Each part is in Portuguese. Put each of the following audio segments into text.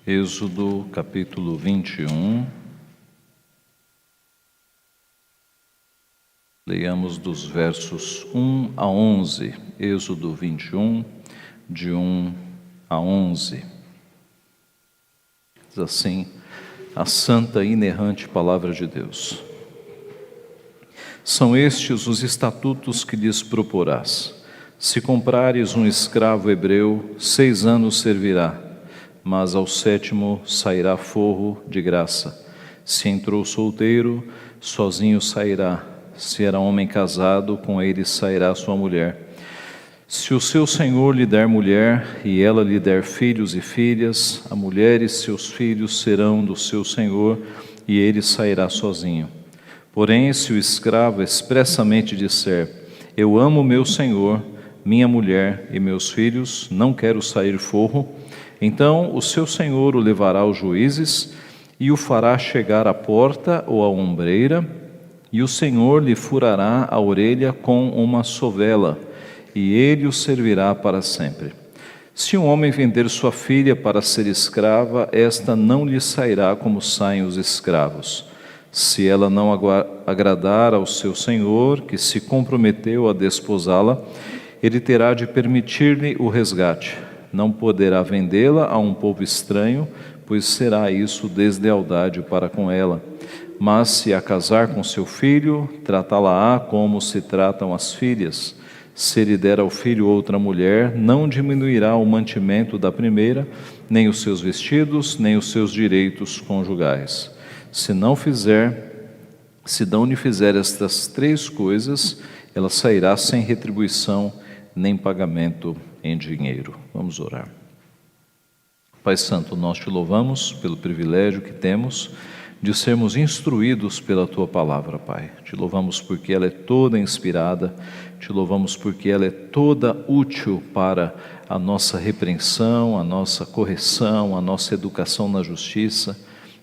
Êxodo capítulo 21. Leiamos dos versos 1 a 11. Êxodo 21, de 1 a 11. Diz assim a santa e inerrante palavra de Deus. São estes os estatutos que lhes proporás. Se comprares um escravo hebreu, 6 anos servirá, mas ao 7º sairá forro de graça. Se entrou solteiro, sozinho sairá. Se era homem casado, com ele sairá sua mulher. Se o seu senhor lhe der mulher, e ela lhe der filhos e filhas, a mulher e seus filhos serão do seu senhor, e ele sairá sozinho. Porém, se o escravo expressamente disser: eu amo meu senhor, minha mulher e meus filhos, não quero sair forro, então o seu senhor o levará aos juízes e o fará chegar à porta ou à ombreira, e o senhor lhe furará a orelha com uma sovela, e ele o servirá para sempre. Se um homem vender sua filha para ser escrava, esta não lhe sairá como saem os escravos. Se ela não agradar ao seu senhor, que se comprometeu a desposá-la, ele terá de permitir-lhe o resgate. Não poderá vendê-la a um povo estranho, pois será isso deslealdade para com ela. Mas se a casar com seu filho, tratá-la-á como se tratam as filhas. Se ele der ao filho outra mulher, não diminuirá o mantimento da primeira, nem os seus vestidos, nem os seus direitos conjugais. Se não lhe fizer estas 3 coisas, ela sairá sem retribuição, nem pagamento em dinheiro. Vamos orar. Pai Santo, nós te louvamos pelo privilégio que temos de sermos instruídos pela Tua Palavra, Pai. Te louvamos porque ela é toda inspirada, te louvamos porque ela é toda útil para a nossa repreensão, a nossa correção, a nossa educação na justiça.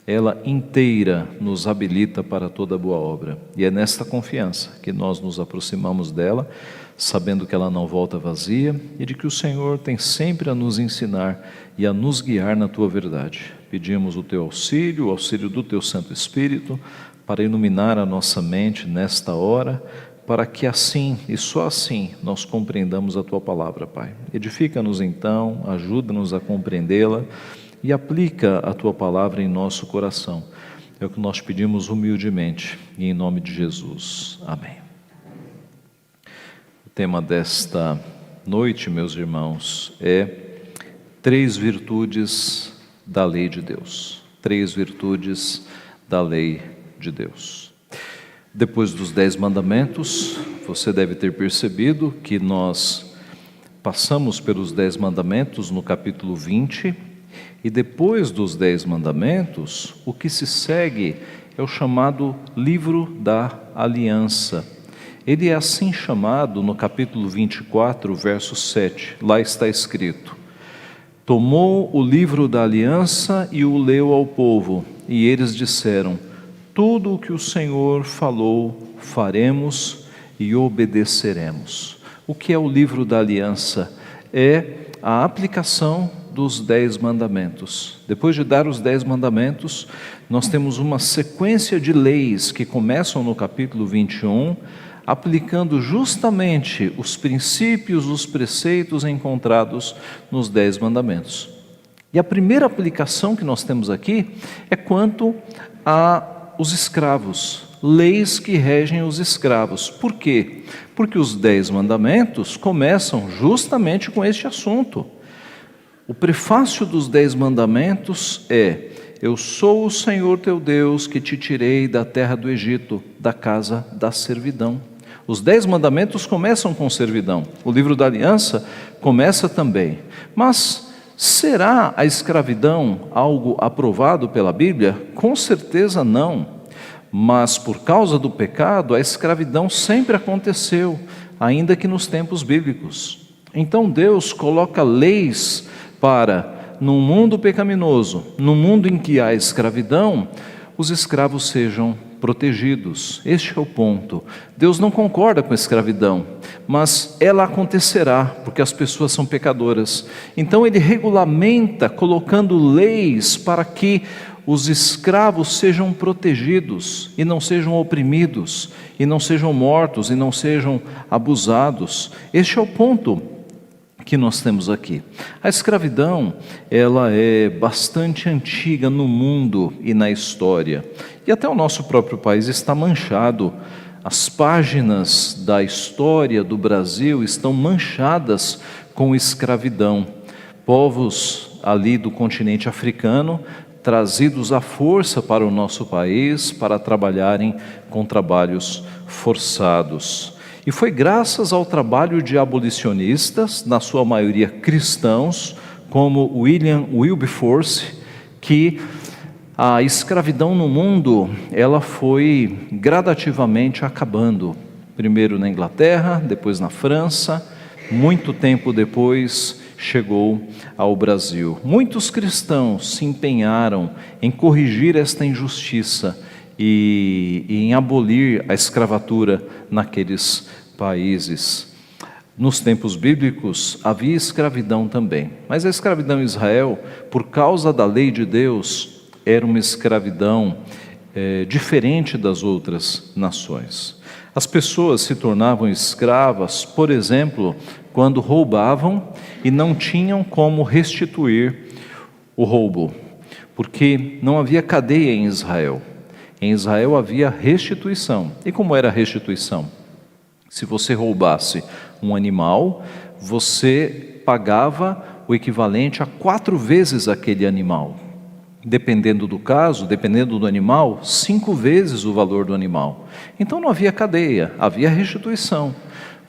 Ela inteira nos habilita para toda boa obra. E é nesta confiança que nós nos aproximamos dela, sabendo que ela não volta vazia e de que o Senhor tem sempre a nos ensinar e a nos guiar na Tua verdade. Pedimos o Teu auxílio, o auxílio do Teu Santo Espírito, para iluminar a nossa mente nesta hora, para que assim, e só assim, nós compreendamos a Tua Palavra, Pai. Edifica-nos então, ajuda-nos a compreendê-la e aplica a Tua Palavra em nosso coração. É o que nós pedimos humildemente, e em nome de Jesus. Amém. O tema desta noite, meus irmãos, é 3 virtudes da lei de Deus. 3 virtudes da lei de Deus. Depois dos 10 mandamentos, você deve ter percebido que nós passamos pelos 10 mandamentos no capítulo 20, e depois dos 10 mandamentos, o que se segue é o chamado livro da aliança. Ele é assim chamado no capítulo 24, verso 7. Lá está escrito: tomou o livro da aliança e o leu ao povo, e eles disseram: tudo o que o Senhor falou, faremos e obedeceremos. O que é o livro da aliança? É a aplicação dos 10 mandamentos. Depois de dar os 10 mandamentos, nós temos uma sequência de leis que começam no capítulo 21, aplicando justamente os princípios, os preceitos encontrados nos 10 mandamentos. E a primeira aplicação que nós temos aqui é quanto aos escravos, leis que regem os escravos. Por quê? Porque os 10 mandamentos começam justamente com este assunto. O prefácio dos 10 mandamentos é: eu sou o Senhor teu Deus que te tirei da terra do Egito, da casa da servidão. Os 10 mandamentos começam com servidão. O livro da aliança começa também. Mas será a escravidão algo aprovado pela Bíblia? Com certeza não. Mas por causa do pecado, a escravidão sempre aconteceu, ainda que nos tempos bíblicos. Então Deus coloca leis para, num mundo pecaminoso, num mundo em que há escravidão, os escravos sejam protegidos. Este é o ponto. Deus não concorda com a escravidão, mas ela acontecerá porque as pessoas são pecadoras. Então ele regulamenta colocando leis para que os escravos sejam protegidos e não sejam oprimidos, e não sejam mortos, e não sejam abusados. Este é o ponto que nós temos aqui. A escravidão, ela é bastante antiga no mundo e na história, e até o nosso próprio país está manchado. As páginas da história do Brasil estão manchadas com escravidão. Povos ali do continente africano trazidos à força para o nosso país para trabalharem com trabalhos forçados. E foi graças ao trabalho de abolicionistas, na sua maioria cristãos, como William Wilberforce, que a escravidão no mundo, ela foi gradativamente acabando. Primeiro na Inglaterra, depois na França, muito tempo depois chegou ao Brasil. Muitos cristãos se empenharam em corrigir esta injustiça e em abolir a escravatura naqueles países. Nos tempos bíblicos havia escravidão também, mas a escravidão em Israel, por causa da lei de Deus, era uma escravidão diferente das outras nações. As pessoas se tornavam escravas, por exemplo, quando roubavam e não tinham como restituir o roubo, porque não havia cadeia em Israel. Em Israel havia restituição. E como era a restituição? Se você roubasse um animal, você pagava o equivalente a 4 vezes aquele animal. Dependendo do caso, dependendo do animal, 5 vezes o valor do animal. Então não havia cadeia, havia restituição.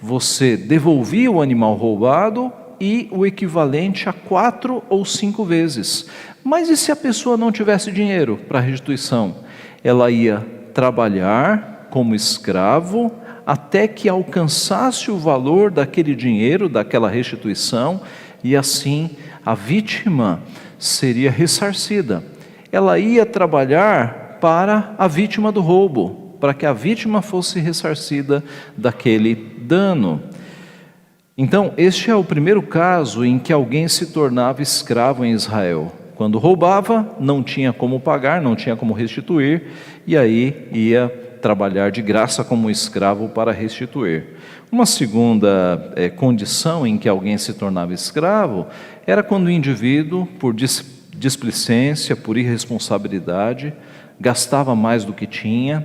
Você devolvia o animal roubado e o equivalente a 4 ou 5 vezes. Mas e se a pessoa não tivesse dinheiro para a restituição? Ela ia trabalhar como escravo até que alcançasse o valor daquele dinheiro, daquela restituição, e assim a vítima seria ressarcida. Ela ia trabalhar para a vítima do roubo, para que a vítima fosse ressarcida daquele dano. Então, este é o primeiro caso em que alguém se tornava escravo em Israel. Quando roubava, não tinha como pagar, não tinha como restituir, e aí ia trabalhar de graça como escravo para restituir. Uma segunda condição em que alguém se tornava escravo era quando o indivíduo, por displicência, por irresponsabilidade, gastava mais do que tinha,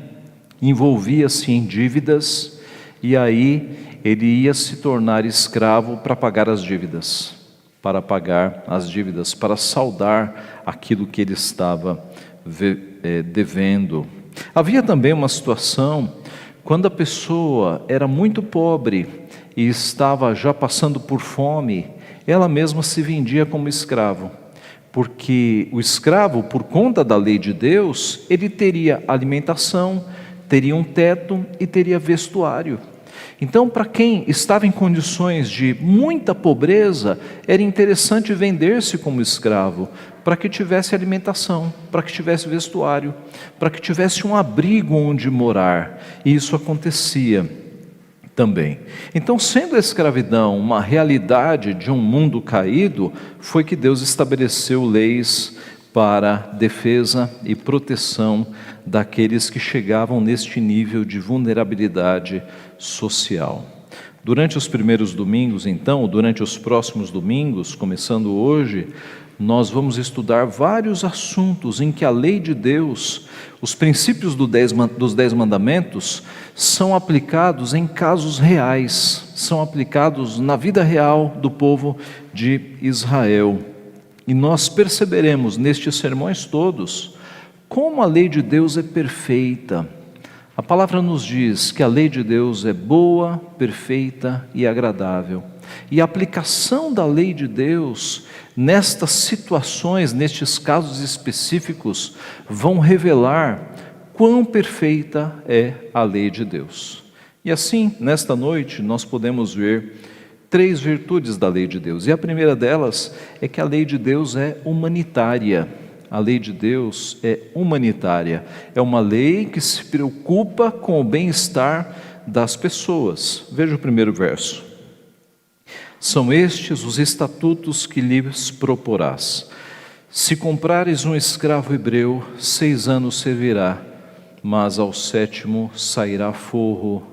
envolvia-se em dívidas, e aí ele ia se tornar escravo para pagar as dívidas, para saldar aquilo que ele estava devendo. Havia também uma situação quando a pessoa era muito pobre e estava já passando por fome, ela mesma se vendia como escravo, porque o escravo, por conta da lei de Deus, ele teria alimentação, teria um teto e teria vestuário. Então, para quem estava em condições de muita pobreza, era interessante vender-se como escravo, para que tivesse alimentação, para que tivesse vestuário, para que tivesse um abrigo onde morar. E isso acontecia também. Então, sendo a escravidão uma realidade de um mundo caído, foi que Deus estabeleceu leis para defesa e proteção daqueles que chegavam neste nível de vulnerabilidade social. Durante os primeiros domingos, então, durante os próximos domingos, começando hoje, nós vamos estudar vários assuntos em que a lei de Deus, os princípios dos 10 mandamentos, são aplicados em casos reais, são aplicados na vida real do povo de Israel. E nós perceberemos nestes sermões todos como a lei de Deus é perfeita. A palavra nos diz que a lei de Deus é boa, perfeita e agradável. E a aplicação da lei de Deus nestas situações, nestes casos específicos, vão revelar quão perfeita é a lei de Deus. E assim, nesta noite, nós podemos ver 3 virtudes da lei de Deus. E a primeira delas é que a lei de Deus é humanitária. A lei de Deus é humanitária, é uma lei que se preocupa com o bem-estar das pessoas. Veja o primeiro verso. São estes os estatutos que lhes proporás. Se comprares um escravo hebreu, 6 anos servirá, mas ao 7º sairá forro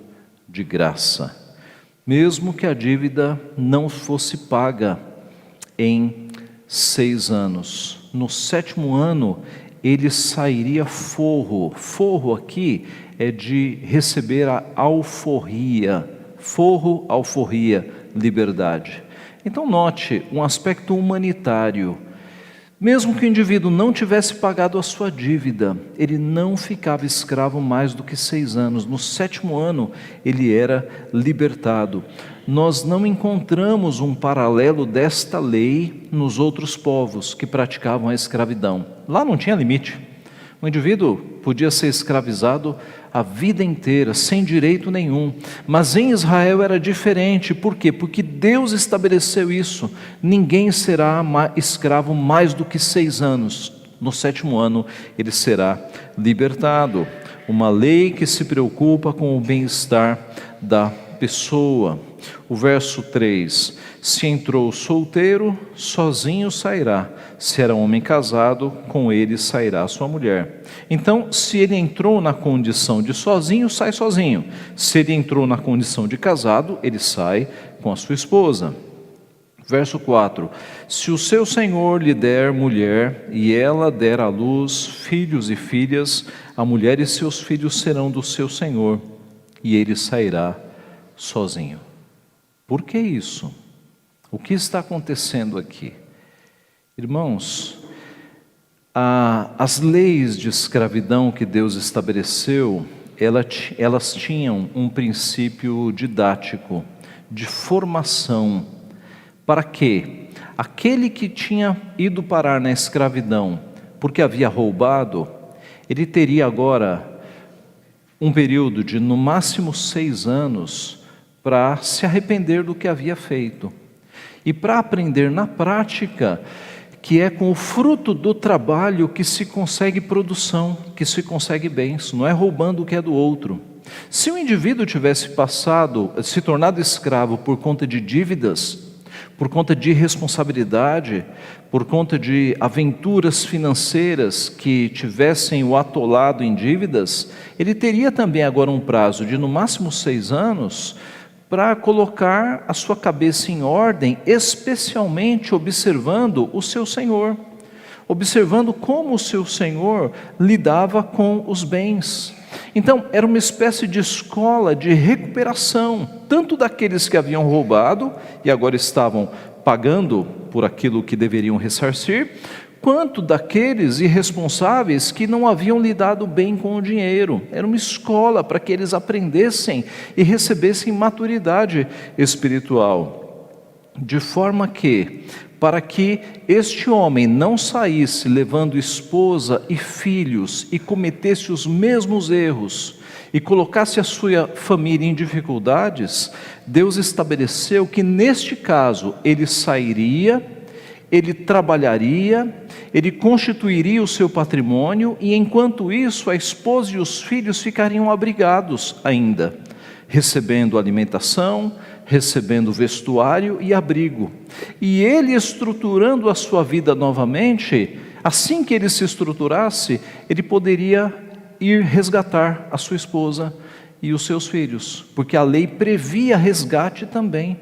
de graça. Mesmo que a dívida não fosse paga em 6 anos, no 7º ano ele sairia forro. Forro aqui é de receber a alforria. Forro, alforria, liberdade. Então note um aspecto humanitário. Mesmo que o indivíduo não tivesse pagado a sua dívida, ele não ficava escravo mais do que 6 anos. No 7º ano, ele era libertado. Nós não encontramos um paralelo desta lei nos outros povos que praticavam a escravidão. Lá não tinha limite. O indivíduo podia ser escravizado a vida inteira, sem direito nenhum. Mas em Israel era diferente. Por quê? Porque Deus estabeleceu isso. Ninguém será escravo mais do que 6 anos. No 7º ano ele será libertado. Uma lei que se preocupa com o bem-estar da pessoa. O verso 3: se entrou solteiro, sozinho sairá. Se era homem casado, com ele sairá sua mulher. Então, se ele entrou na condição de sozinho, sai sozinho. Se ele entrou na condição de casado, ele sai com a sua esposa. Verso 4: se o seu senhor lhe der mulher, e ela der à luz filhos e filhas, a mulher e seus filhos serão do seu senhor, e ele sairá sozinho. Por que isso? O que está acontecendo aqui? Irmãos, as leis de escravidão que Deus estabeleceu, elas tinham um princípio didático, de formação, para que aquele que tinha ido parar na escravidão, porque havia roubado, ele teria agora um período de no máximo 6 anos para se arrepender do que havia feito. E para aprender na prática, que é com o fruto do trabalho que se consegue produção, que se consegue bens, não é roubando o que é do outro. Se o indivíduo tivesse se tornado escravo por conta de dívidas, por conta de irresponsabilidade, por conta de aventuras financeiras que tivessem o atolado em dívidas, ele teria também agora um prazo de no máximo 6 anos para colocar a sua cabeça em ordem, especialmente observando o seu Senhor, observando como o seu Senhor lidava com os bens. Então, era uma espécie de escola de recuperação, tanto daqueles que haviam roubado e agora estavam pagando por aquilo que deveriam ressarcir, quanto daqueles irresponsáveis que não haviam lidado bem com o dinheiro. Era uma escola para que eles aprendessem e recebessem maturidade espiritual. De forma que, para que este homem não saísse levando esposa e filhos e cometesse os mesmos erros e colocasse a sua família em dificuldades, Deus estabeleceu que neste caso ele sairia, ele trabalharia, ele constituiria o seu patrimônio e enquanto isso a esposa e os filhos ficariam abrigados ainda, recebendo alimentação, recebendo vestuário e abrigo. E ele estruturando a sua vida novamente, assim que ele se estruturasse, ele poderia ir resgatar a sua esposa e os seus filhos, porque a lei previa resgate também.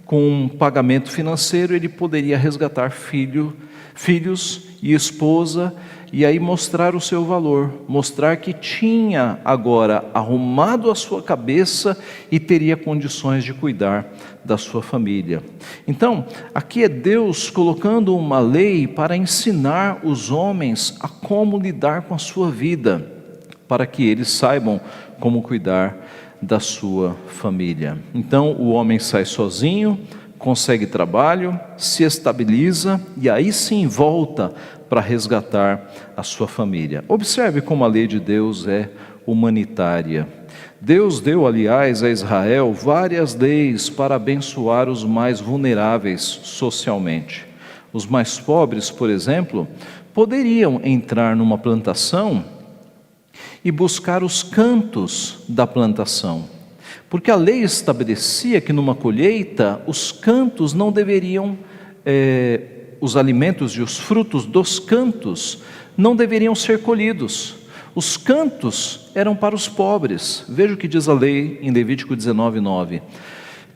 Com um pagamento financeiro ele poderia resgatar filhos e esposa, e aí mostrar o seu valor, mostrar que tinha agora arrumado a sua cabeça e teria condições de cuidar da sua família. Então, aqui é Deus colocando uma lei para ensinar os homens a como lidar com a sua vida, para que eles saibam como cuidar da sua família. Então, o homem sai sozinho, consegue trabalho, se estabiliza e aí sim volta para resgatar a sua família. Observe como a lei de Deus é humanitária. Deus deu, aliás, a Israel várias leis para abençoar os mais vulneráveis socialmente. Os mais pobres, por exemplo, poderiam entrar numa plantação e buscar os cantos da plantação, porque a lei estabelecia que numa colheita os cantos não deveriam, os alimentos e os frutos dos cantos não deveriam ser colhidos. Os cantos eram para os pobres. Veja o que diz a lei em Levítico 19:9.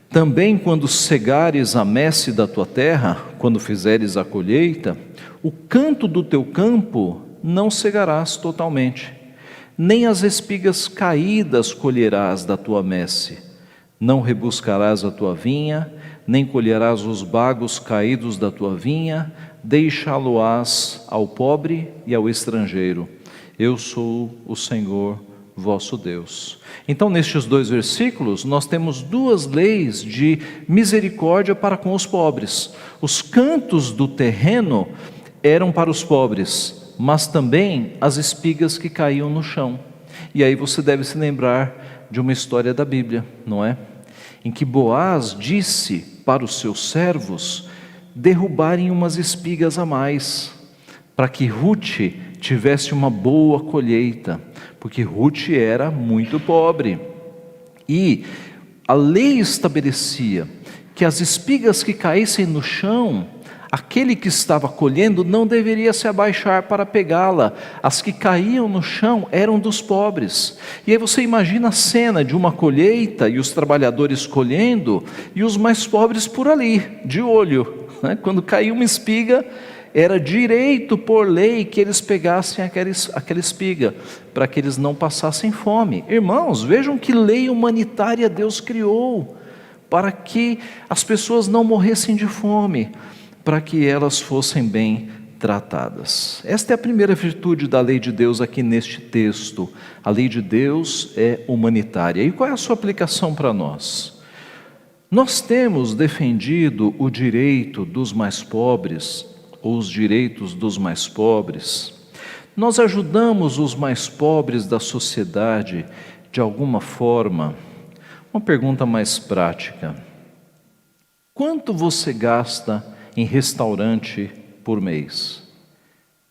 Também quando cegares a messe da tua terra, quando fizeres a colheita, o canto do teu campo não cegarás totalmente, nem as espigas caídas colherás da tua messe. Não rebuscarás a tua vinha, nem colherás os bagos caídos da tua vinha, deixá-lo-ás ao pobre e ao estrangeiro. Eu sou o Senhor vosso Deus. Então, nestes 2 versículos, nós temos 2 leis de misericórdia para com os pobres. Os cantos do terreno eram para os pobres, mas também as espigas que caíam no chão. E aí você deve se lembrar de uma história da Bíblia, não é? Em que Boaz disse para os seus servos derrubarem umas espigas a mais, para que Ruth tivesse uma boa colheita, porque Ruth era muito pobre. E a lei estabelecia que as espigas que caíssem no chão, aquele que estava colhendo não deveria se abaixar para pegá-la. As que caíam no chão eram dos pobres. E aí você imagina a cena de uma colheita e os trabalhadores colhendo e os mais pobres por ali, de olho, né? Quando caía uma espiga, era direito por lei que eles pegassem aquela espiga, para que eles não passassem fome. Irmãos, vejam que lei humanitária Deus criou, para que as pessoas não morressem de fome, para que elas fossem bem tratadas. Esta é a primeira virtude da lei de Deus aqui neste texto. A lei de Deus é humanitária. E qual é a sua aplicação para nós? Nós temos defendido o direito dos mais pobres, ou os direitos dos mais pobres. Nós ajudamos os mais pobres da sociedade de alguma forma. Uma pergunta mais prática: quanto você gasta em restaurante por mês?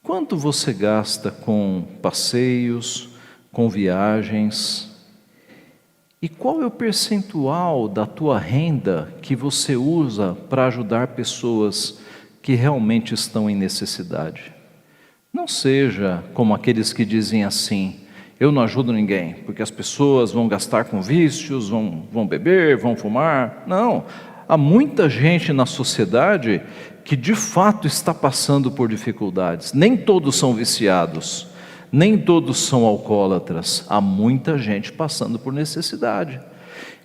Quanto você gasta com passeios, com viagens? E qual é o percentual da tua renda que você usa para ajudar pessoas que realmente estão em necessidade? Não seja como aqueles que dizem assim: eu não ajudo ninguém, porque as pessoas vão gastar com vícios, vão beber, vão fumar. Não, há muita gente na sociedade que de fato está passando por dificuldades. Nem todos são viciados, nem todos são alcoólatras. Há muita gente passando por necessidade.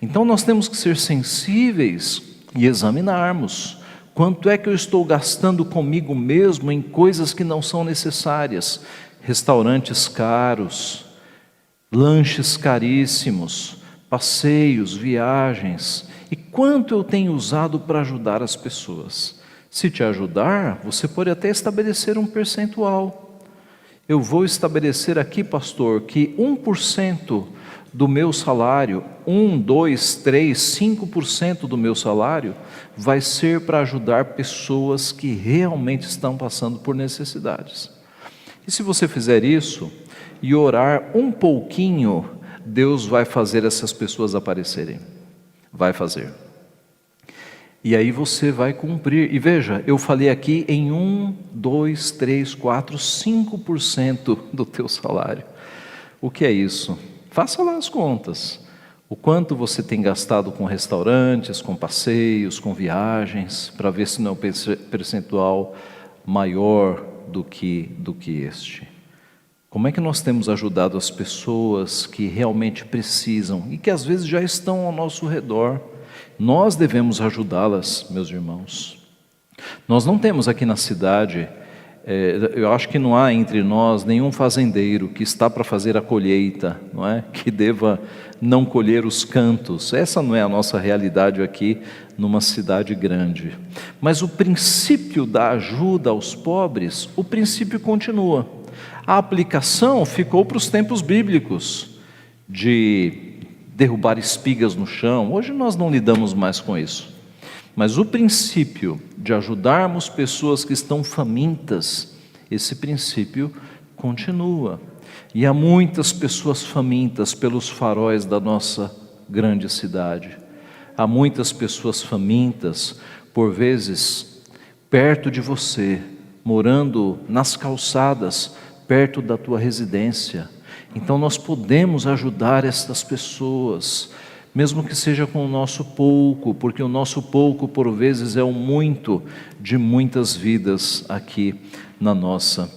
Então nós temos que ser sensíveis e examinarmos quanto é que eu estou gastando comigo mesmo em coisas que não são necessárias. Restaurantes caros, lanches caríssimos, passeios, viagens. E quanto eu tenho usado para ajudar as pessoas? Se te ajudar, você pode até estabelecer um percentual. Eu vou estabelecer aqui, pastor, que 1% do meu salário, 1, 2, 3, 5% do meu salário vai ser para ajudar pessoas que realmente estão passando por necessidades. E se você fizer isso e orar um pouquinho, Deus vai fazer essas pessoas aparecerem. Vai fazer. E aí você vai cumprir. E veja, eu falei aqui em 1, 2, 3, 4, 5% do teu salário. O que é isso? Faça lá as contas. O quanto você tem gastado com restaurantes, com passeios, com viagens, para ver se não é um percentual maior do que este. Como é que nós temos ajudado as pessoas que realmente precisam e que às vezes já estão ao nosso redor? Nós devemos ajudá-las, meus irmãos. Nós não temos aqui na cidade, eu acho que não há entre nós nenhum fazendeiro que está para fazer a colheita, não é? Que deva não colher os cantos. Essa não é a nossa realidade aqui numa cidade grande. Mas o princípio da ajuda aos pobres, o princípio continua. A aplicação ficou para os tempos bíblicos, de derrubar espigas no chão. Hoje nós não lidamos mais com isso. Mas o princípio de ajudarmos pessoas que estão famintas Esse princípio continua. E há muitas pessoas famintas pelos faróis da nossa grande cidade. Há muitas pessoas famintas, por vezes, perto de você, morando nas calçadas, perto da tua residência. Então nós podemos ajudar estas pessoas, mesmo que seja com o nosso pouco, porque o nosso pouco, por vezes, é o muito de muitas vidas aqui na nossa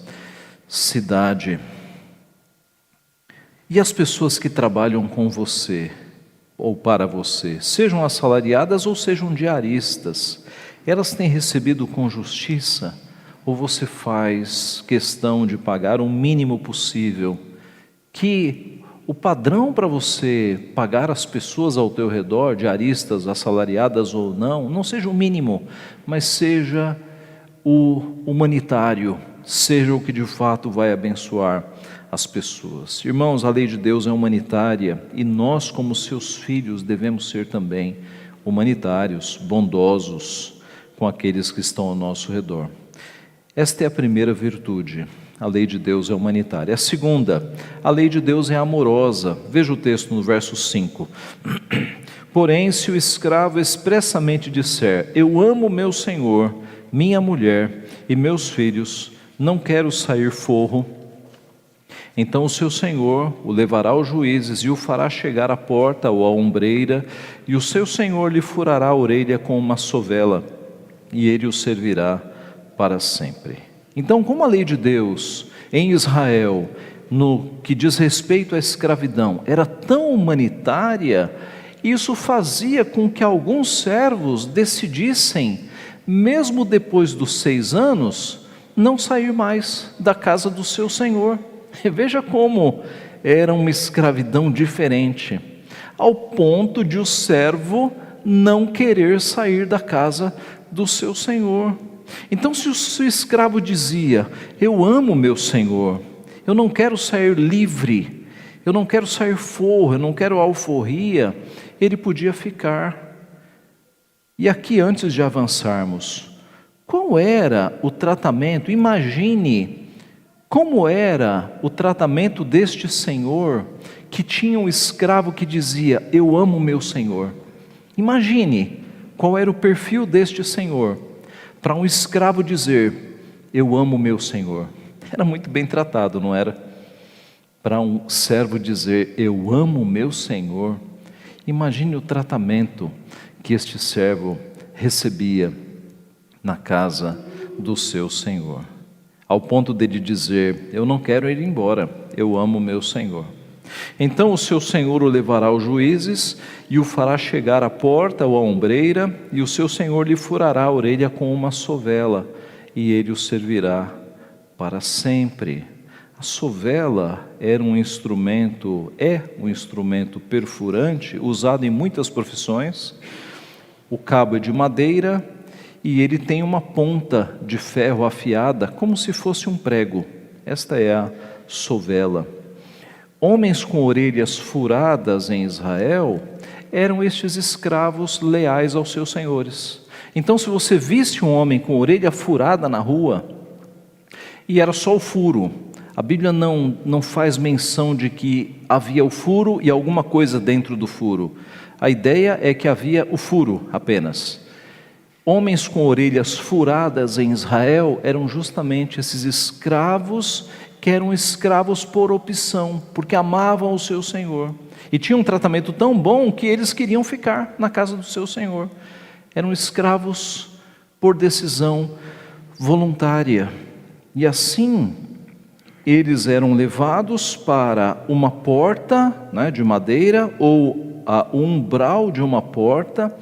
cidade. E as pessoas que trabalham com você, ou para você, sejam assalariadas ou sejam diaristas, elas têm recebido com justiça? Ou você faz questão de pagar o mínimo possível? Que o padrão para você pagar as pessoas ao teu redor, diaristas, assalariadas ou não seja o mínimo, mas seja o humanitário, seja o que de fato vai abençoar as pessoas. Irmãos, a lei de Deus é humanitária e nós, como seus filhos, devemos ser também humanitários, bondosos com aqueles que estão ao nosso redor. Esta é a primeira virtude. A lei de Deus é humanitária. A segunda, a lei de Deus é amorosa. Veja o texto no verso 5. Porém, se o escravo expressamente disser: eu amo meu senhor, minha mulher e meus filhos, não quero sair forro, então o seu senhor o levará aos juízes e o fará chegar à porta ou à ombreira, e o seu senhor lhe furará a orelha com uma sovela, e ele o servirá para sempre. Então, como a lei de Deus em Israel, no que diz respeito à escravidão, era tão humanitária, isso fazia com que alguns servos decidissem, mesmo depois dos 6 anos, não sair mais da casa do seu senhor. Veja como era uma escravidão diferente, ao ponto de o servo não querer sair da casa do seu senhor. Então, se o escravo dizia: eu amo meu senhor, eu não quero sair livre, eu não quero sair forro, eu não quero alforria, ele podia ficar. E aqui, antes de avançarmos, qual era o tratamento? Imagine como era o tratamento deste senhor que tinha um escravo que dizia: eu amo meu senhor. Imagine qual era o perfil deste senhor para um escravo dizer: eu amo meu senhor. Era muito bem tratado, não era? Para um servo dizer: eu amo meu senhor. Imagine o tratamento que este servo recebia na casa do seu senhor, ao ponto dele dizer: eu não quero ir embora, eu amo meu senhor. Então o seu senhor o levará aos juízes e o fará chegar à porta ou à ombreira, e o seu senhor lhe furará a orelha com uma sovela, e ele o servirá para sempre. A sovela era um instrumento, é um instrumento perfurante, usado em muitas profissões. O cabo é de madeira e ele tem uma ponta de ferro afiada, como se fosse um prego. Esta é a sovela. Homens com orelhas furadas em Israel eram estes escravos leais aos seus senhores. Então, se você visse um homem com orelha furada na rua, e era só o furo, a Bíblia não faz menção de que havia o furo e alguma coisa dentro do furo. A ideia é que havia o furo apenas. Homens com orelhas furadas em Israel eram justamente esses escravos que eram escravos por opção, porque amavam o seu senhor e tinham um tratamento tão bom que eles queriam ficar na casa do seu senhor. Eram escravos por decisão voluntária, e assim eles eram levados para uma porta, de madeira, ou o umbral de uma porta,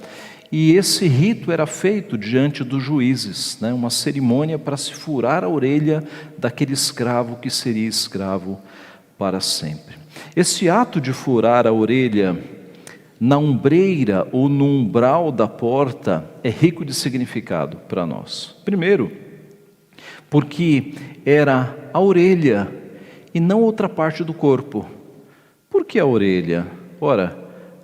e esse rito era feito diante dos juízes, uma cerimônia para se furar a orelha daquele escravo que seria escravo para sempre. Esse ato de furar a orelha na ombreira ou no umbral da porta é rico de significado para nós. Primeiro, porque era a orelha e não outra parte do corpo. Por que a orelha? Ora,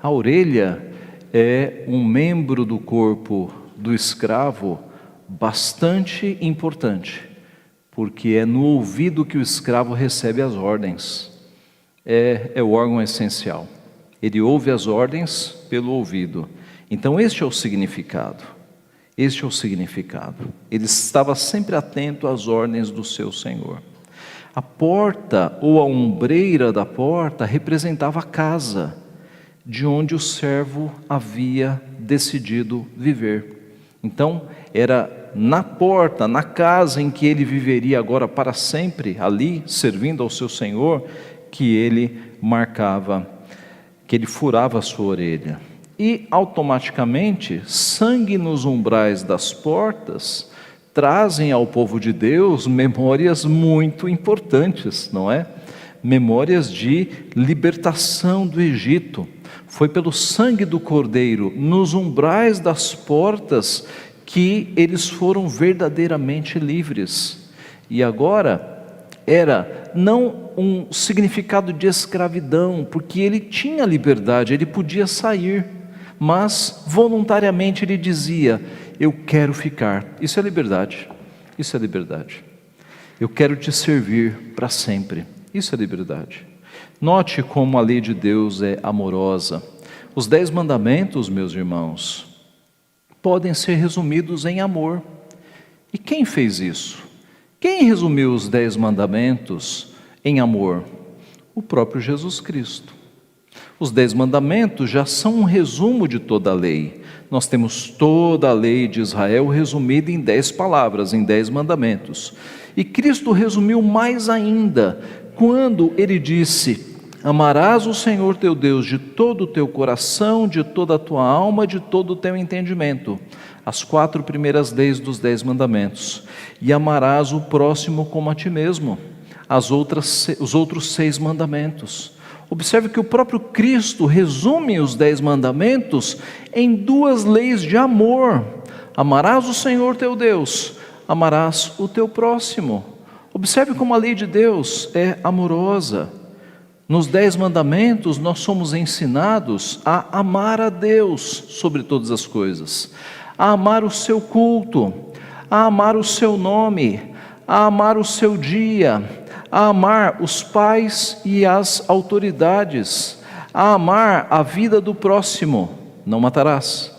a orelha é um membro do corpo do escravo bastante importante. porque é no ouvido que o escravo recebe as ordens. É o órgão essencial. Ele ouve as ordens pelo ouvido. Então este é o significado. Este é o significado. Ele estava sempre atento às ordens do seu Senhor. A porta ou a ombreira da porta representava a casa de onde o servo havia decidido viver. Então, era na porta, na casa em que ele viveria agora para sempre, ali, servindo ao seu Senhor, que ele marcava, que ele furava a sua orelha. E, automaticamente, sangue nos umbrais das portas trazem ao povo de Deus memórias muito importantes, não é? Memórias de libertação do Egito. Foi pelo sangue do Cordeiro, nos umbrais das portas, que eles foram verdadeiramente livres. E agora, era não um significado de escravidão, porque ele tinha liberdade, ele podia sair, mas voluntariamente ele dizia: eu quero ficar. Isso é liberdade, isso é liberdade. Eu quero te servir para sempre, isso é liberdade. Note como a lei de Deus é amorosa. Os 10 mandamentos, meus irmãos, podem ser resumidos em amor. E quem fez isso? Quem resumiu os 10 mandamentos em amor? O próprio Jesus Cristo. Os 10 mandamentos já são um resumo de toda a lei. Nós temos toda a lei de Israel resumida em 10 palavras, em 10 mandamentos. E Cristo resumiu mais ainda, quando ele disse: amarás o Senhor teu Deus de todo o teu coração, de toda a tua alma, de todo o teu entendimento. As 4 primeiras leis dos 10 mandamentos. E amarás o próximo como a ti mesmo. Os outros 6 mandamentos. Observe que o próprio Cristo resume os 10 mandamentos em 2 leis de amor. Amarás o Senhor teu Deus, amarás o teu próximo. Observe como a lei de Deus é amorosa. Nos 10 mandamentos nós somos ensinados a amar a Deus sobre todas as coisas, a amar o seu culto, a amar o seu nome, a amar o seu dia, a amar os pais e as autoridades, a amar a vida do próximo, não matarás,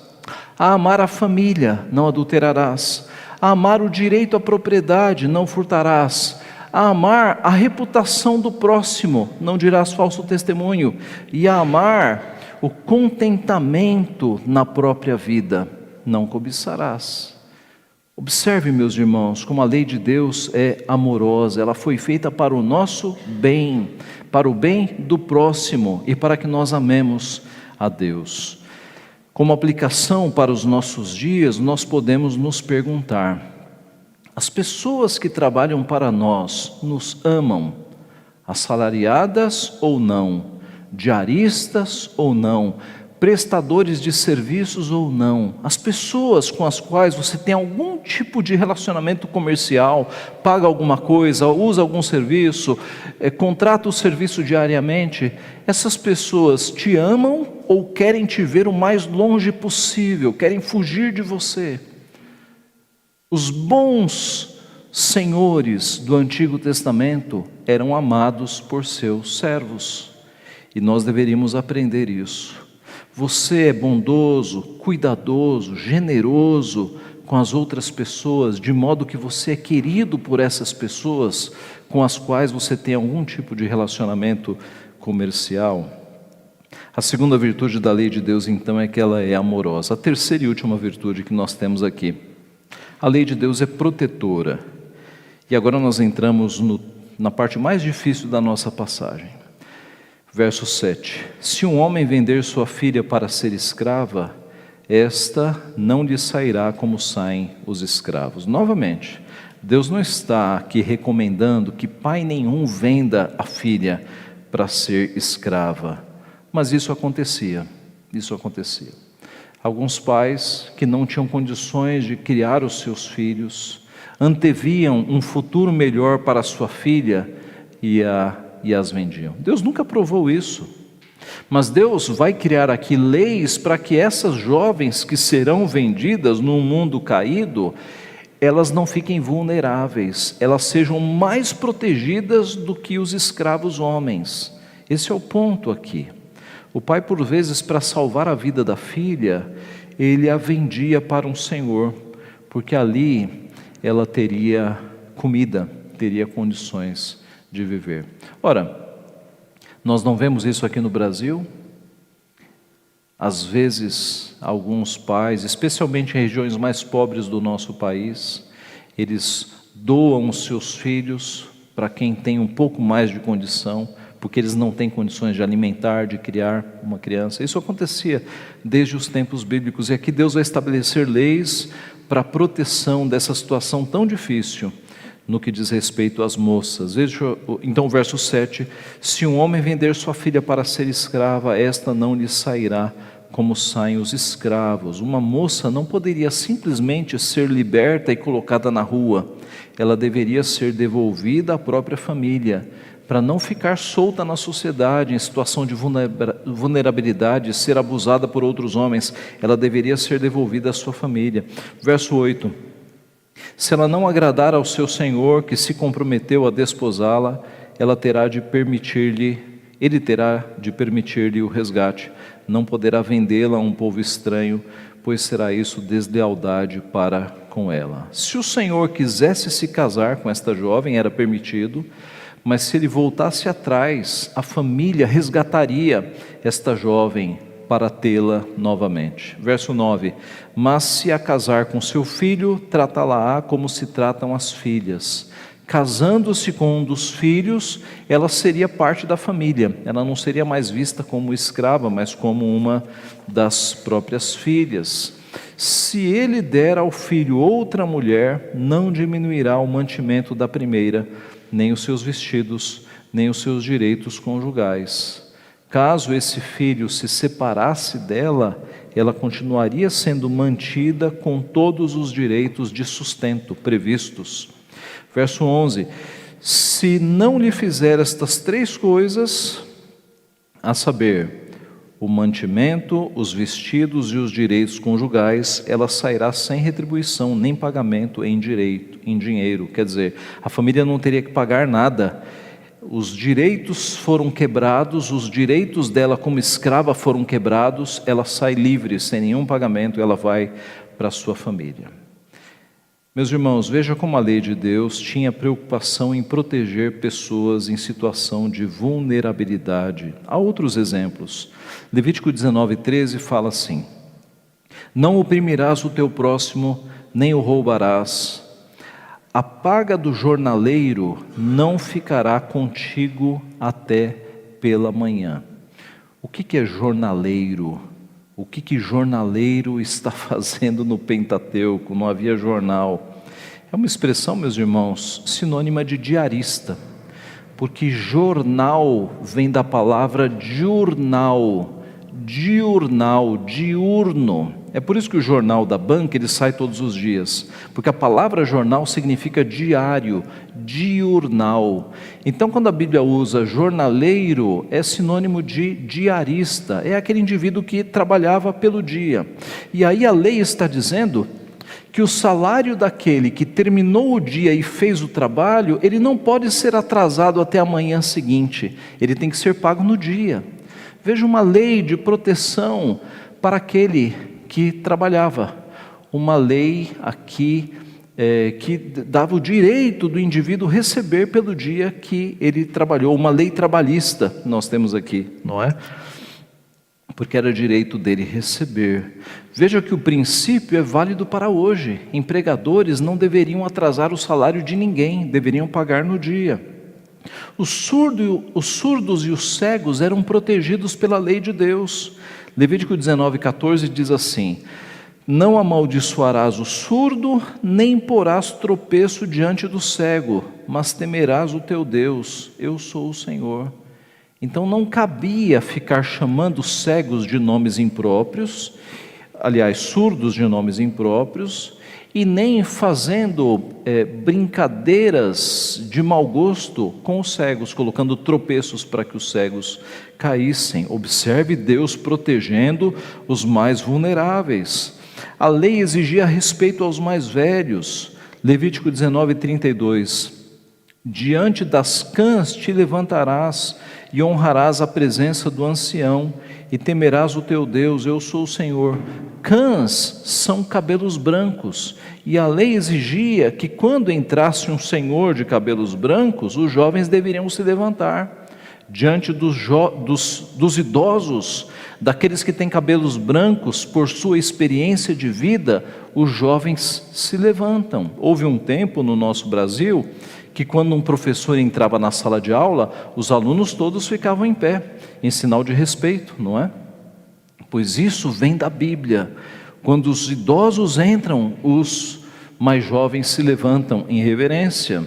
a amar a família, não adulterarás, a amar o direito à propriedade, não furtarás, a amar a reputação do próximo, não dirás falso testemunho, e a amar o contentamento na própria vida, não cobiçarás. Observe, meus irmãos, como a lei de Deus é amorosa. Ela foi feita para o nosso bem, para o bem do próximo e para que nós amemos a Deus. Como aplicação para os nossos dias, nós podemos nos perguntar: as pessoas que trabalham para nós nos amam, assalariadas ou não, diaristas ou não, prestadores de serviços ou não, as pessoas com as quais você tem algum tipo de relacionamento comercial, paga alguma coisa, usa algum serviço, contrata o serviço diariamente, essas pessoas te amam ou querem te ver o mais longe possível, querem fugir de você? Os bons senhores do Antigo Testamento eram amados por seus servos, e nós deveríamos aprender isso. Você é bondoso, cuidadoso, generoso com as outras pessoas, de modo que você é querido por essas pessoas com as quais você tem algum tipo de relacionamento comercial. A segunda virtude da lei de Deus, então, é que ela é amorosa. A terceira e última virtude que nós temos aqui: a lei de Deus é protetora. E agora nós entramos na parte mais difícil da nossa passagem. Verso 7: se um homem vender sua filha para ser escrava, esta não lhe sairá como saem os escravos. Novamente, Deus não está aqui recomendando que pai nenhum venda a filha para ser escrava, mas isso acontecia. Alguns pais que não tinham condições de criar os seus filhos, anteviam um futuro melhor para a sua filha e as vendiam. Deus nunca aprovou isso, mas Deus vai criar aqui leis para que essas jovens que serão vendidas num mundo caído, elas não fiquem vulneráveis, elas sejam mais protegidas do que os escravos homens. Esse é o ponto aqui. O pai, por vezes, para salvar a vida da filha, ele a vendia para um senhor, porque ali ela teria comida, teria condições de viver. Ora, nós não vemos isso aqui no Brasil? Às vezes, alguns pais, especialmente em regiões mais pobres do nosso país, eles doam os seus filhos para quem tem um pouco mais de condição, porque eles não têm condições de alimentar, de criar uma criança. Isso acontecia desde os tempos bíblicos, e aqui Deus vai estabelecer leis para a proteção dessa situação tão difícil no que diz respeito às moças. Veja então o verso 7: se um homem vender sua filha para ser escrava, esta não lhe sairá como saem os escravos. Uma moça não poderia simplesmente ser liberta e colocada na rua, ela deveria ser devolvida à própria família, para não ficar solta na sociedade, em situação de vulnerabilidade, ser abusada por outros homens. Ela deveria ser devolvida à sua família. Verso 8: se ela não agradar ao seu senhor, que se comprometeu a desposá-la, ele terá de permitir-lhe o resgate. Não poderá vendê-la a um povo estranho, pois será isso deslealdade para com ela. Se o senhor quisesse se casar com esta jovem, era permitido, mas se ele voltasse atrás, a família resgataria esta jovem para tê-la novamente. Verso 9: mas se a casar com seu filho, tratá-la-á como se tratam as filhas. Casando-se com um dos filhos, ela seria parte da família, ela não seria mais vista como escrava, mas como uma das próprias filhas. Se ele der ao filho outra mulher, não diminuirá o mantimento da primeira, nem os seus vestidos, nem os seus direitos conjugais. Caso esse filho se separasse dela, ela continuaria sendo mantida com todos os direitos de sustento previstos. Verso 11: se não lhe fizer estas 3 coisas, a saber, o mantimento, os vestidos e os direitos conjugais, ela sairá sem retribuição, nem pagamento em dinheiro. Quer dizer, a família não teria que pagar nada. Os direitos foram quebrados, os direitos dela como escrava foram quebrados, ela sai livre, sem nenhum pagamento, ela vai para a sua família. Meus irmãos, veja como a lei de Deus tinha preocupação em proteger pessoas em situação de vulnerabilidade. Há outros exemplos. Levítico 19:13 fala assim: não oprimirás o teu próximo, nem o roubarás. A paga do jornaleiro não ficará contigo até pela manhã. O que é jornaleiro? O que jornaleiro está fazendo no Pentateuco? Não havia jornal. É uma expressão, meus irmãos, sinônima de diarista, porque jornal vem da palavra diurnal, diurno. É por isso que o jornal da banca ele sai todos os dias, porque a palavra jornal significa diário, diurnal. Então, quando a Bíblia usa jornaleiro, é sinônimo de diarista, é aquele indivíduo que trabalhava pelo dia. E aí a lei está dizendo que o salário daquele que terminou o dia e fez o trabalho, ele não pode ser atrasado até a manhã seguinte, ele tem que ser pago no dia. Veja uma lei de proteção para aquele que trabalhava, uma lei aqui que dava o direito do indivíduo receber pelo dia que ele trabalhou, uma lei trabalhista nós temos aqui, não é? Porque era direito dele receber. Veja que o princípio é válido para hoje. Empregadores não deveriam atrasar o salário de ninguém, deveriam pagar no dia. Os surdos e os cegos eram protegidos pela lei de Deus. Levítico 19:14 diz assim: não amaldiçoarás o surdo, nem porás tropeço diante do cego, mas temerás o teu Deus, eu sou o Senhor. Então não cabia ficar chamando cegos de nomes impróprios, aliás, surdos de nomes impróprios, e nem fazendo brincadeiras de mau gosto com os cegos, colocando tropeços para que os cegos caíssem. Observe Deus protegendo os mais vulneráveis. A lei exigia respeito aos mais velhos. Levítico 19:32. Diante das cãs te levantarás e honrarás a presença do ancião e temerás o teu Deus, eu sou o Senhor. Cãs são cabelos brancos, e a lei exigia que quando entrasse um senhor de cabelos brancos, os jovens deveriam se levantar. Diante dos idosos, daqueles que têm cabelos brancos, por sua experiência de vida, os jovens se levantam. Houve um tempo no nosso Brasil que quando um professor entrava na sala de aula, os alunos todos ficavam em pé, em sinal de respeito, não é? Pois isso vem da Bíblia. Quando os idosos entram, os mais jovens se levantam em reverência.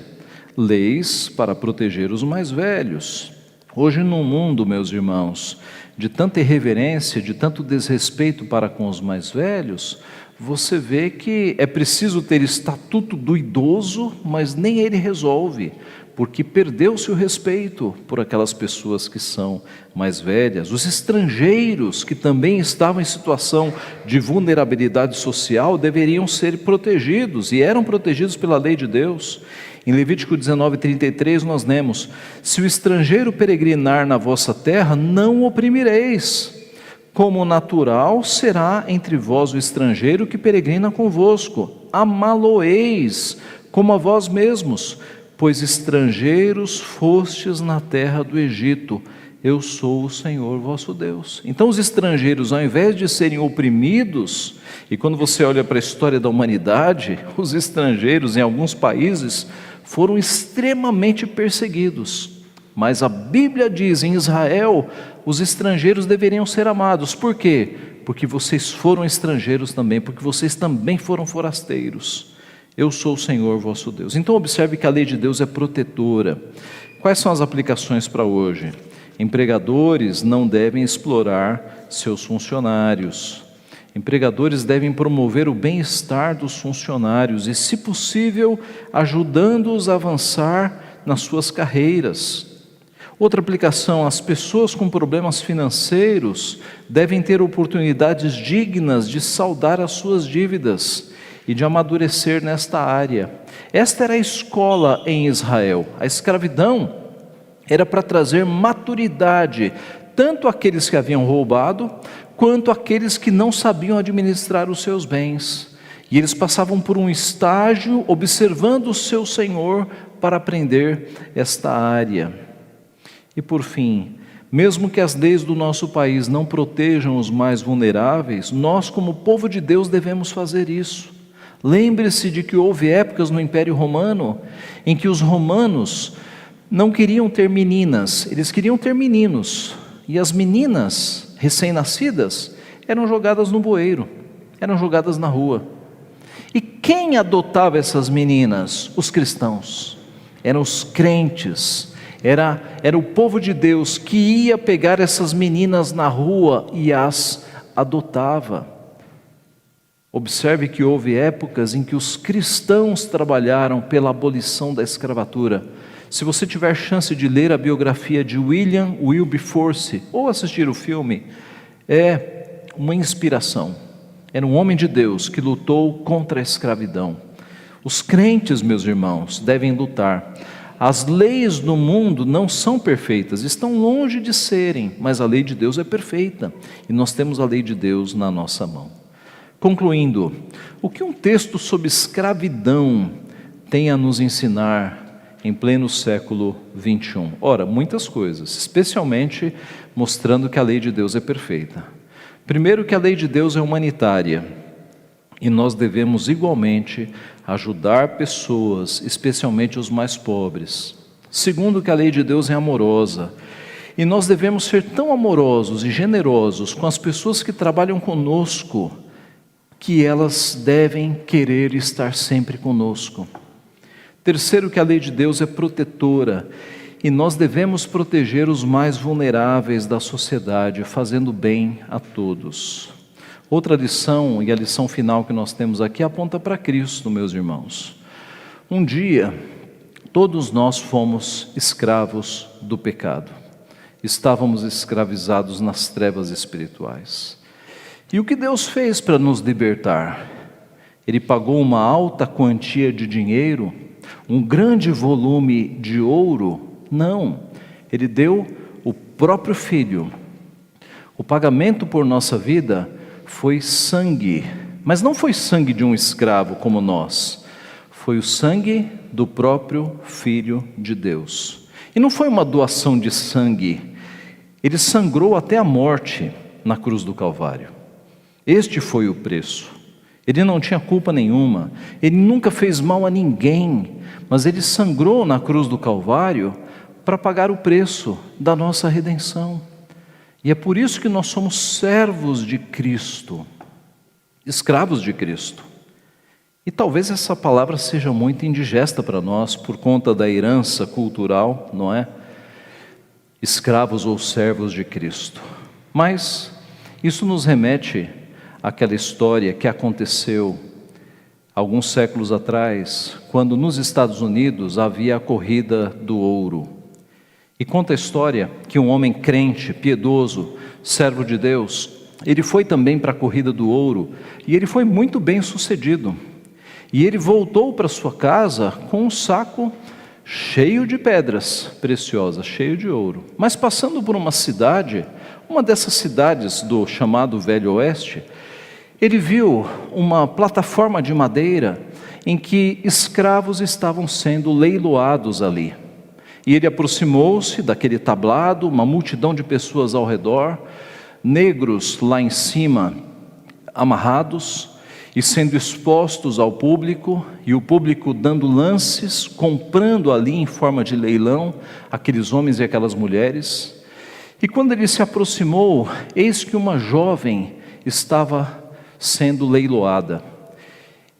Leis para proteger os mais velhos. Hoje no mundo, meus irmãos, de tanta irreverência, de tanto desrespeito para com os mais velhos, você vê que é preciso ter estatuto do idoso, mas nem ele resolve, porque perdeu-se o respeito por aquelas pessoas que são mais velhas. Os estrangeiros que também estavam em situação de vulnerabilidade social deveriam ser protegidos, e eram protegidos pela lei de Deus. Em Levítico 19:33 nós lemos: se o estrangeiro peregrinar na vossa terra, não o oprimireis. Como natural será entre vós o estrangeiro que peregrina convosco. Amá-lo-eis como a vós mesmos, pois estrangeiros fostes na terra do Egito. Eu sou o Senhor vosso Deus. Então os estrangeiros, ao invés de serem oprimidos, e quando você olha para a história da humanidade, os estrangeiros em alguns países foram extremamente perseguidos. Mas a Bíblia diz, em Israel, os estrangeiros deveriam ser amados. Por quê? Porque vocês foram estrangeiros também, porque vocês também foram forasteiros. Eu sou o Senhor vosso Deus. Então observe que a lei de Deus é protetora. Quais são as aplicações para hoje? Empregadores não devem explorar seus funcionários. Empregadores devem promover o bem-estar dos funcionários e, se possível, ajudando-os a avançar nas suas carreiras. Outra aplicação: as pessoas com problemas financeiros devem ter oportunidades dignas de saldar as suas dívidas e de amadurecer nesta área. Esta era a escola em Israel. A escravidão era para trazer maturidade, tanto àqueles que haviam roubado, quanto àqueles que não sabiam administrar os seus bens. E eles passavam por um estágio observando o seu Senhor para aprender esta área. E por fim, mesmo que as leis do nosso país não protejam os mais vulneráveis, nós como povo de Deus devemos fazer isso. Lembre-se de que houve épocas no Império Romano em que os romanos não queriam ter meninas, eles queriam ter meninos. E as meninas recém-nascidas eram jogadas no bueiro, eram jogadas na rua. E quem adotava essas meninas? Os cristãos, eram os crentes. Era o povo de Deus que ia pegar essas meninas na rua e as adotava. Observe que houve épocas em que os cristãos trabalharam pela abolição da escravatura. Se você tiver chance de ler a biografia de William Wilberforce ou assistir o filme, é uma inspiração. Era um homem de Deus que lutou contra a escravidão. Os crentes, meus irmãos, devem lutar. As leis do mundo não são perfeitas, estão longe de serem, mas a lei de Deus é perfeita e nós temos a lei de Deus na nossa mão. Concluindo, o que um texto sobre escravidão tem a nos ensinar em pleno século 21? Ora, muitas coisas, especialmente mostrando que a lei de Deus é perfeita. Primeiro, que a lei de Deus é humanitária e nós devemos igualmente ajudar pessoas, especialmente os mais pobres. Segundo, que a lei de Deus é amorosa e nós devemos ser tão amorosos e generosos com as pessoas que trabalham conosco, que elas devem querer estar sempre conosco. Terceiro, que a lei de Deus é protetora e nós devemos proteger os mais vulneráveis da sociedade, fazendo bem a todos. Outra lição, e a lição final que nós temos aqui, aponta para Cristo, meus irmãos. Um dia, todos nós fomos escravos do pecado. Estávamos escravizados nas trevas espirituais. E o que Deus fez para nos libertar? Ele pagou uma alta quantia de dinheiro, um grande volume de ouro? Não, ele deu o próprio Filho. O pagamento por nossa vida foi sangue, mas não foi sangue de um escravo como nós, foi o sangue do próprio Filho de Deus. E não foi uma doação de sangue, ele sangrou até a morte na cruz do Calvário. Este foi o preço. Ele não tinha culpa nenhuma, ele nunca fez mal a ninguém, mas ele sangrou na cruz do Calvário para pagar o preço da nossa redenção. E é por isso que nós somos servos de Cristo, escravos de Cristo. E talvez essa palavra seja muito indigesta para nós, por conta da herança cultural, não é? Escravos ou servos de Cristo. Mas isso nos remete àquela história que aconteceu alguns séculos atrás, quando nos Estados Unidos havia a corrida do ouro. E conta a história que um homem crente, piedoso, servo de Deus, ele foi também para a corrida do ouro, e ele foi muito bem sucedido. E ele voltou para sua casa com um saco cheio de pedras preciosas, cheio de ouro. Mas passando por uma cidade, uma dessas cidades do chamado Velho Oeste, ele viu uma plataforma de madeira em que escravos estavam sendo leiloados ali. E ele aproximou-se daquele tablado, uma multidão de pessoas ao redor, negros lá em cima, amarrados e sendo expostos ao público, e o público dando lances, comprando ali em forma de leilão, aqueles homens e aquelas mulheres. E quando ele se aproximou, eis que uma jovem estava sendo leiloada.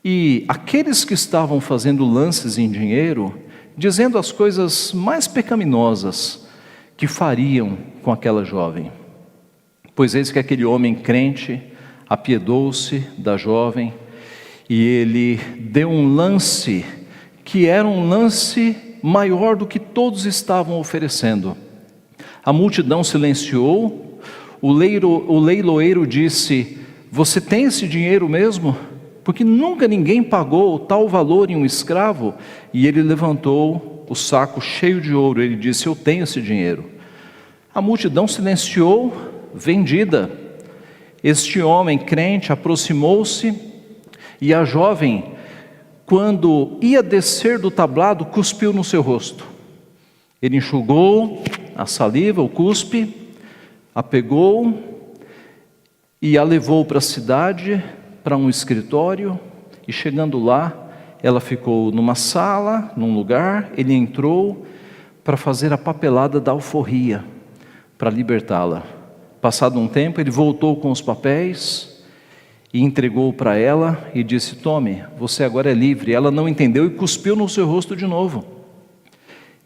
E aqueles que estavam fazendo lances em dinheiro, dizendo as coisas mais pecaminosas que fariam com aquela jovem. Pois eis que aquele homem crente apiedou-se da jovem e ele deu um lance que era um lance maior do que todos estavam oferecendo. A multidão silenciou, o leiloeiro disse: "Você tem esse dinheiro mesmo? Porque nunca ninguém pagou tal valor em um escravo." E ele levantou o saco cheio de ouro, ele disse: "Eu tenho esse dinheiro." A multidão silenciou, vendida. Este homem crente aproximou-se e a jovem, quando ia descer do tablado, cuspiu no seu rosto. Ele enxugou a saliva, o cuspe, a pegou e a levou para a cidade, para um escritório, e chegando lá, ela ficou numa sala, num lugar, ele entrou para fazer a papelada da alforria, para libertá-la. Passado um tempo, ele voltou com os papéis e entregou para ela e disse: "Tome, você agora é livre." Ela não entendeu e cuspiu no seu rosto de novo.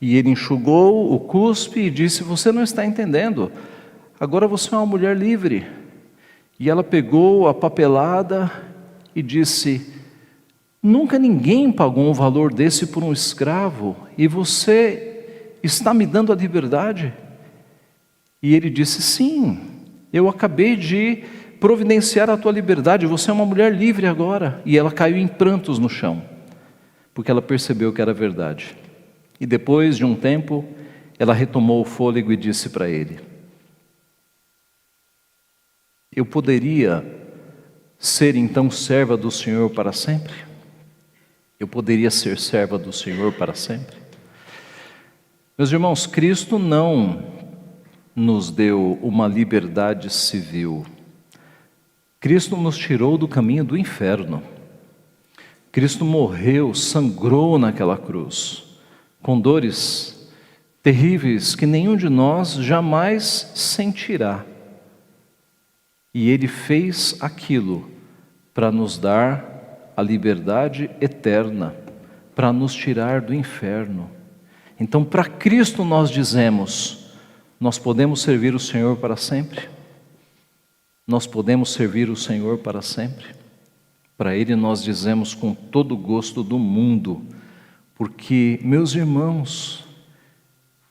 E ele enxugou o cuspe e disse: "Você não está entendendo, agora você é uma mulher livre." E ela pegou a papelada e disse: "Nunca ninguém pagou um valor desse por um escravo, e você está me dando a liberdade?" E ele disse: "Sim, eu acabei de providenciar a tua liberdade, você é uma mulher livre agora." E ela caiu em prantos no chão, porque ela percebeu que era verdade. E depois de um tempo, ela retomou o fôlego e disse para ele: "Eu poderia ser então serva do Senhor para sempre? Eu poderia ser serva do Senhor para sempre?" Meus irmãos, Cristo não nos deu uma liberdade civil. Cristo nos tirou do caminho do inferno. Cristo morreu, sangrou naquela cruz, com dores terríveis que nenhum de nós jamais sentirá. E Ele fez aquilo para nos dar a liberdade eterna, para nos tirar do inferno. Então, para Cristo nós dizemos: nós podemos servir o Senhor para sempre? Nós podemos servir o Senhor para sempre? Para Ele nós dizemos com todo o gosto do mundo, porque, meus irmãos,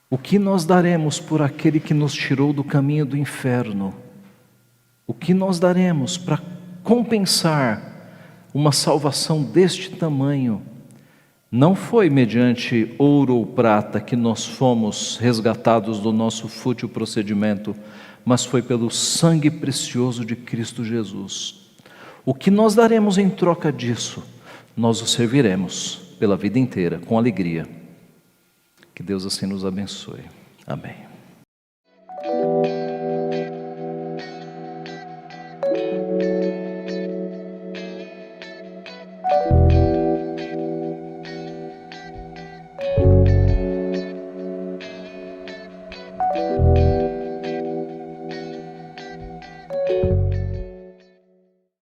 o que nós daremos por aquele que nos tirou do caminho do inferno? O que nós daremos para compensar uma salvação deste tamanho, não foi mediante ouro ou prata que nós fomos resgatados do nosso fútil procedimento, mas foi pelo sangue precioso de Cristo Jesus. O que nós daremos em troca disso? Nós o serviremos pela vida inteira, com alegria. Que Deus assim nos abençoe. Amém.